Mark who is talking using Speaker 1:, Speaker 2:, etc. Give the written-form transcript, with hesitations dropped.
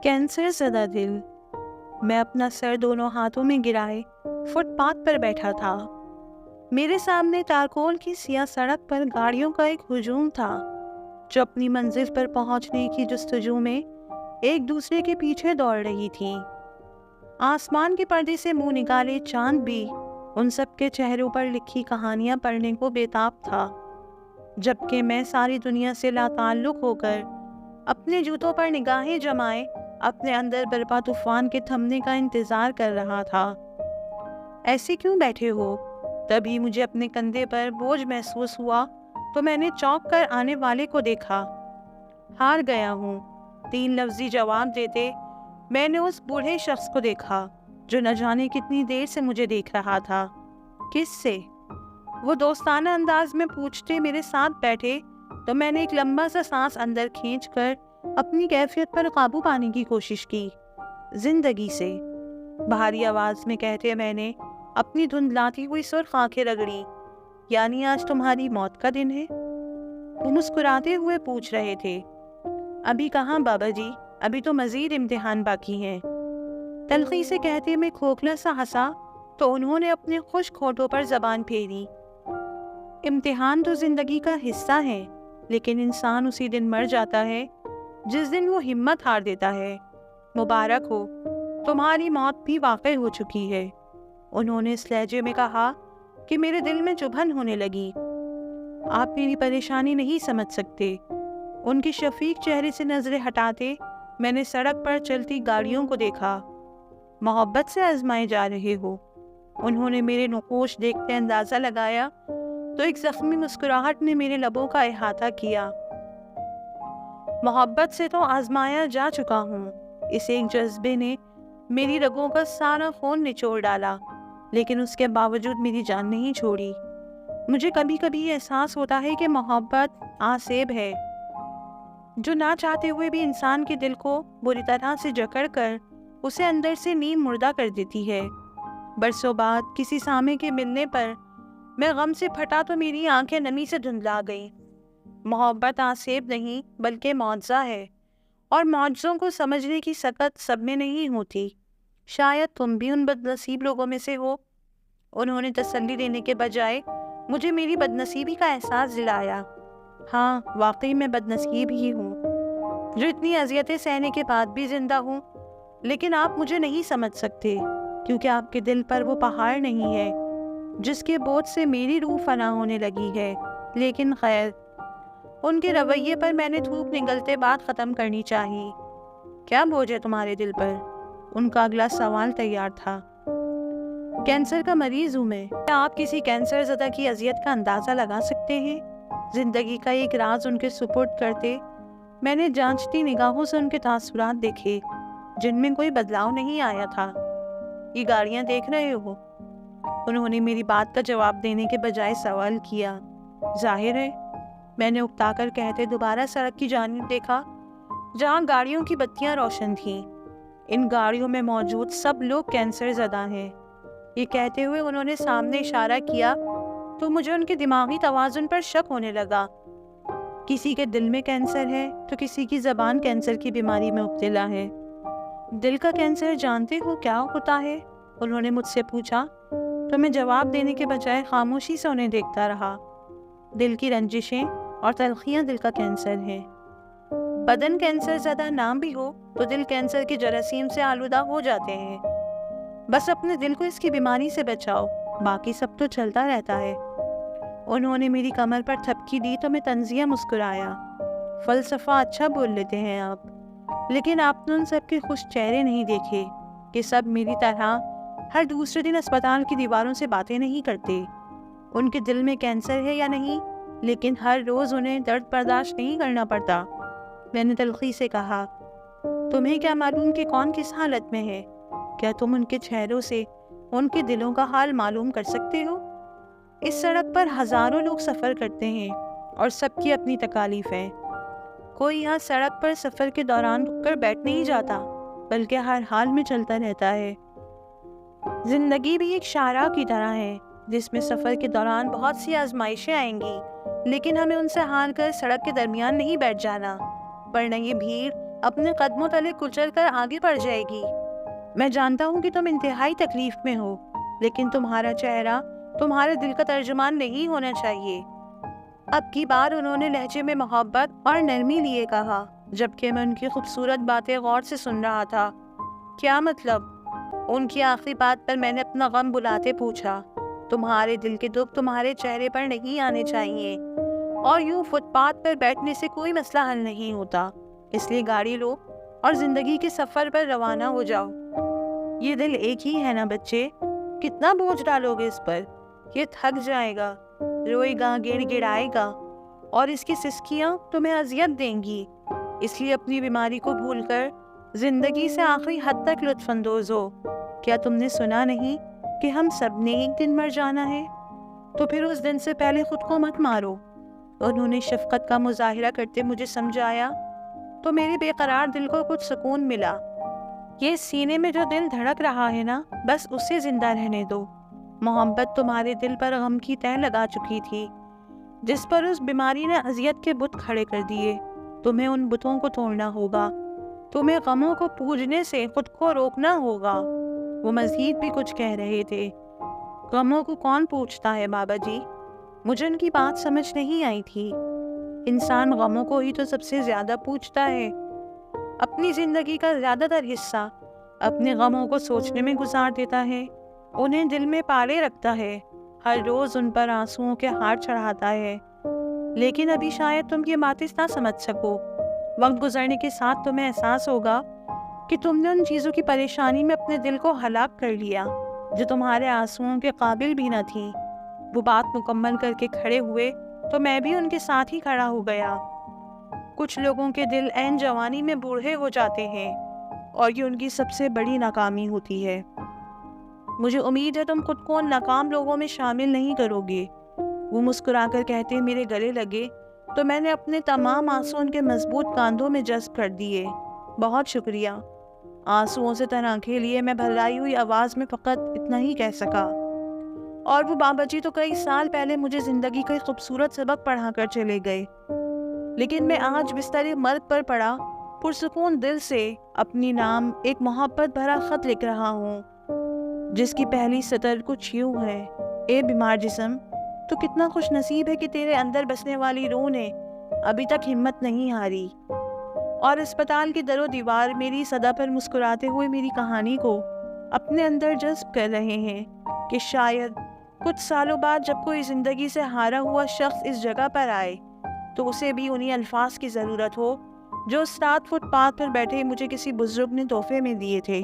Speaker 1: Cancer زدہ دل۔ میں اپنا سر دونوں ہاتھوں میں گرائے فٹ پاتھ پر بیٹھا تھا۔ میرے سامنے تارکول کی سیاہ سڑک پر گاڑیوں کا ایک ہجوم تھا جو اپنی منزل پر پہنچنے کی جستجو میں ایک دوسرے کے پیچھے دوڑ رہی تھی۔ آسمان کے پردے سے منہ نکالے چاند بھی ان سب کے چہروں پر لکھی کہانیاں پڑھنے کو بےتاب تھا، جبکہ میں ساری دنیا سے لا تعلق ہو کر اپنے جوتوں پر نگاہیں جمائے اپنے اندر برپا طوفان کے تھمنے کا انتظار کر رہا تھا۔ ایسے کیوں بیٹھے ہو؟ تبھی مجھے اپنے کندھے پر بوجھ محسوس ہوا تو میں نے چونک کر آنے والے کو دیکھا۔ ہار گیا ہوں، 3 لفظی جواب دیتے میں نے اس بوڑھے شخص کو دیکھا جو نہ جانے کتنی دیر سے مجھے دیکھ رہا تھا۔ کس سے؟ وہ دوستانہ انداز میں پوچھتے میرے ساتھ بیٹھے تو میں نے ایک لمبا سا سانس اندر کھینچ کر اپنی کیفیت پر قابو پانے کی کوشش کی۔ زندگی سے، بھاری آواز میں کہتے میں نے اپنی دھندلاتی ہوئی سرخ آنکھیں رگڑی۔ یعنی آج تمہاری موت کا دن ہے؟ وہ مسکراتے ہوئے پوچھ رہے تھے۔ ابھی کہاں بابا جی، ابھی تو مزید امتحان باقی ہیں۔ تلخی سے کہتے میں کھوکھلا سا ہنسا تو انہوں نے اپنے خشک ہونٹوں پر زبان پھیری۔ امتحان تو زندگی کا حصہ ہے، لیکن انسان اسی دن مر جاتا ہے جس دن وہ ہمت ہار دیتا ہے۔ مبارک ہو، تمہاری موت بھی واقع ہو چکی ہے۔ انہوں نے اس لہجے میں کہا کہ میرے دل میں چبھن ہونے لگی۔ آپ میری پریشانی نہیں سمجھ سکتے۔ ان کی شفیق چہرے سے نظریں ہٹاتے میں نے سڑک پر چلتی گاڑیوں کو دیکھا۔ محبت سے آزمائے جا رہے ہو؟ انہوں نے میرے نقوش دیکھتے اندازہ لگایا تو ایک زخمی مسکراہٹ نے میرے لبوں کا احاطہ کیا۔ محبت سے تو آزمایا جا چکا ہوں۔ اس ایک جذبے نے میری رگوں کا سارا خون نچوڑ ڈالا، لیکن اس کے باوجود میری جان نہیں چھوڑی۔ مجھے کبھی کبھی احساس ہوتا ہے کہ محبت آسیب ہے جو نہ چاہتے ہوئے بھی انسان کے دل کو بری طرح سے جکڑ کر اسے اندر سے نیم مردہ کر دیتی ہے۔ برسوں بعد کسی سامع کے ملنے پر میں غم سے پھٹا تو میری آنکھیں نمی سے دھندلا گئیں۔ محبت آسیب نہیں بلکہ معجزہ ہے، اور معجزوں کو سمجھنے کی سکت سب میں نہیں ہوتی۔ شاید تم بھی ان بد نصیب لوگوں میں سے ہو۔ انہوں نے تسلی دینے کے بجائے مجھے میری بد نصیبی کا احساس دلایا۔ ہاں، واقعی میں بد نصیب ہی ہوں جو اتنی اذیتیں سہنے کے بعد بھی زندہ ہوں، لیکن آپ مجھے نہیں سمجھ سکتے کیونکہ آپ کے دل پر وہ پہاڑ نہیں ہے جس کے بوجھ سے میری روح فنا ہونے لگی ہے۔ لیکن خیر، ان کے رویے پر میں نے تھوک نگلتے بات ختم کرنی چاہی۔ کیا بوجھ ہے تمہارے دل پر؟ ان کا اگلا سوال تیار تھا۔ کینسر کا مریض ہوں میں۔ کیا آپ کسی کینسر زدہ کی اذیت کا اندازہ لگا سکتے ہیں؟ زندگی کا ایک راز ان کے سپرد کرتے میں نے جانچتی نگاہوں سے ان کے تاثرات دیکھے جن میں کوئی بدلاؤ نہیں آیا تھا۔ یہ گاڑیاں دیکھ رہے ہو؟ انہوں نے میری بات کا جواب دینے کے بجائے سوال کیا۔ ظاہر ہے، میں نے اکتا کر کہتے دوبارہ سڑک کی جانب دیکھا جہاں گاڑیوں کی بتیاں روشن تھیں۔ ان گاڑیوں میں موجود سب لوگ کینسر زدہ ہیں۔ یہ کہتے ہوئے انہوں نے سامنے اشارہ کیا تو مجھے ان کے دماغی توازن پر شک ہونے لگا۔ کسی کے دل میں کینسر ہے تو کسی کی زبان کینسر کی بیماری میں مبتلا ہے۔ دل کا کینسر جانتے ہو کیا ہوتا ہے؟ انہوں نے مجھ سے پوچھا تو میں جواب دینے کے بجائے خاموشی سے انہیں دیکھتا رہا۔ دل کی رنجشیں اور تلخیاں دل کا کینسر ہے۔ بدن کینسر زدہ نام بھی ہو تو دل کینسر کے جراثیم سے آلودہ ہو جاتے ہیں۔ بس اپنے دل کو اس کی بیماری سے بچاؤ، باقی سب تو چلتا رہتا ہے۔ انہوں نے میری کمر پر تھپکی دی تو میں طنزیہ مسکرایا۔ فلسفہ اچھا بول لیتے ہیں آپ، لیکن آپ نے ان سب کے خوش چہرے نہیں دیکھے کہ سب میری طرح ہر دوسرے دن اسپتال کی دیواروں سے باتیں نہیں کرتے۔ ان کے دل میں کینسر ہے یا نہیں، لیکن ہر روز انہیں درد برداشت نہیں کرنا پڑتا۔ میں نے تلخی سے کہا، تمہیں کیا معلوم کہ کون کس حالت میں ہے؟ کیا تم ان کے چہروں سے ان کے دلوں کا حال معلوم کر سکتے ہو؟ اس سڑک پر ہزاروں لوگ سفر کرتے ہیں اور سب کی اپنی تکالیف ہیں۔ کوئی یہاں سڑک پر سفر کے دوران رک کر بیٹھ نہیں جاتا، بلکہ ہر حال میں چلتا رہتا ہے۔ زندگی بھی ایک شاہراہ کی طرح ہے جس میں سفر کے دوران بہت سی آزمائشیں آئیں گی، لیکن ہمیں ان سے ہار کر سڑک کے درمیان نہیں بیٹھ جانا، ورنہ یہ بھیڑ اپنے قدموں تلے کچل کر آگے بڑھ جائے گی۔ میں جانتا ہوں کہ تم انتہائی تکلیف میں ہو، لیکن تمہارا چہرہ تمہارے دل کا ترجمان نہیں ہونا چاہیے۔ اب کی بار انہوں نے لہجے میں محبت اور نرمی لیے کہا، جبکہ میں ان کی خوبصورت باتیں غور سے سن رہا تھا۔ کیا مطلب؟ ان کی آخری بات پر میں نے اپنا غم بلاتے پوچھا۔ تمہارے دل کے دکھ تمہارے چہرے پر نہیں آنے چاہیے، اور یوں فٹ پاتھ پر بیٹھنے سے کوئی مسئلہ حل نہیں ہوتا۔ اس لیے گاڑی لو اور زندگی کے سفر پر روانہ ہو جاؤ۔ یہ دل ایک ہی ہے نا بچے، کتنا بوجھ ڈالو گے اس پر؟ یہ تھک جائے گا، روئے گا، گڑ گڑائے گا، اور اس کی سسکیاں تمہیں اذیت دیں گی۔ اس لیے اپنی بیماری کو بھول کر زندگی سے آخری حد تک لطف اندوز ہو۔ کیا تم نے سنا نہیں کہ ہم سب نے ایک دن مر جانا ہے؟ تو پھر اس دن سے پہلے خود کو مت مارو۔ انہوں نے شفقت کا مظاہرہ کرتے مجھے سمجھایا، تو میرے بے قرار دل کو کچھ سکون ملا۔ یہ سینے میں جو دل دھڑک رہا ہے نا، بس اسے زندہ رہنے دو۔ محبت تمہارے دل پر غم کی تہ لگا چکی تھی، جس پر اس بیماری نے اذیت کے بت کھڑے کر دیے۔ تمہیں ان بتوں کو توڑنا ہوگا، تمہیں غموں کو پوجنے سے خود کو روکنا ہوگا۔ وہ مزید بھی کچھ کہہ رہے تھے۔ غموں کو کون پوچھتا ہے بابا جی؟ مجھے ان کی بات سمجھ نہیں آئی تھی۔ انسان غموں کو ہی تو سب سے زیادہ پوچھتا ہے۔ اپنی زندگی کا زیادہ تر حصہ اپنے غموں کو سوچنے میں گزار دیتا ہے، انہیں دل میں پالے رکھتا ہے، ہر روز ان پر آنسوؤں کے ہار چڑھاتا ہے۔ لیکن ابھی شاید تم یہ باتیں نہ سمجھ سکو۔ وقت گزرنے کے ساتھ تمہیں احساس ہوگا کہ تم نے ان چیزوں کی پریشانی میں اپنے دل کو ہلاک کر لیا جو تمہارے آنسوؤں کے قابل بھی نہ تھیں۔ وہ بات مکمل کر کے کھڑے ہوئے تو میں بھی ان کے ساتھ ہی کھڑا ہو گیا۔ کچھ لوگوں کے دل عین جوانی میں بوڑھے ہو جاتے ہیں، اور یہ ان کی سب سے بڑی ناکامی ہوتی ہے۔ مجھے امید ہے تم خود کو ان ناکام لوگوں میں شامل نہیں کرو گے۔ وہ مسکرا کر کہتے میرے گلے لگے تو میں نے اپنے تمام آنسو ان کے مضبوط کاندھوں میں جذب کر دیے۔ بہت شکریہ۔ آنسوؤں سے تناکے لیے میں بھرائی ہوئی آواز میں فقط اتنا ہی کہہ سکا۔ اور وہ بابا جی تو کئی سال پہلے مجھے زندگی کا ایک خوبصورت سبق پڑھا کر چلے گئے، لیکن میں آج بستر مرگ پر پڑا پرسکون دل سے اپنی نام ایک محبت بھرا خط لکھ رہا ہوں، جس کی پہلی سطر کچھ یوں ہے: اے بیمار جسم، تو کتنا خوش نصیب ہے کہ تیرے اندر بسنے والی روح نے ابھی تک ہمت نہیں ہاری، اور اسپتال کی در و دیوار میری صدا پر مسکراتے ہوئے میری کہانی کو اپنے اندر جذب کر رہے ہیں کہ شاید کچھ سالوں بعد جب کوئی زندگی سے ہارا ہوا شخص اس جگہ پر آئے تو اسے بھی انہی الفاظ کی ضرورت ہو جو اس رات فٹ پاتھ پر بیٹھے مجھے کسی بزرگ نے تحفے میں دیے تھے۔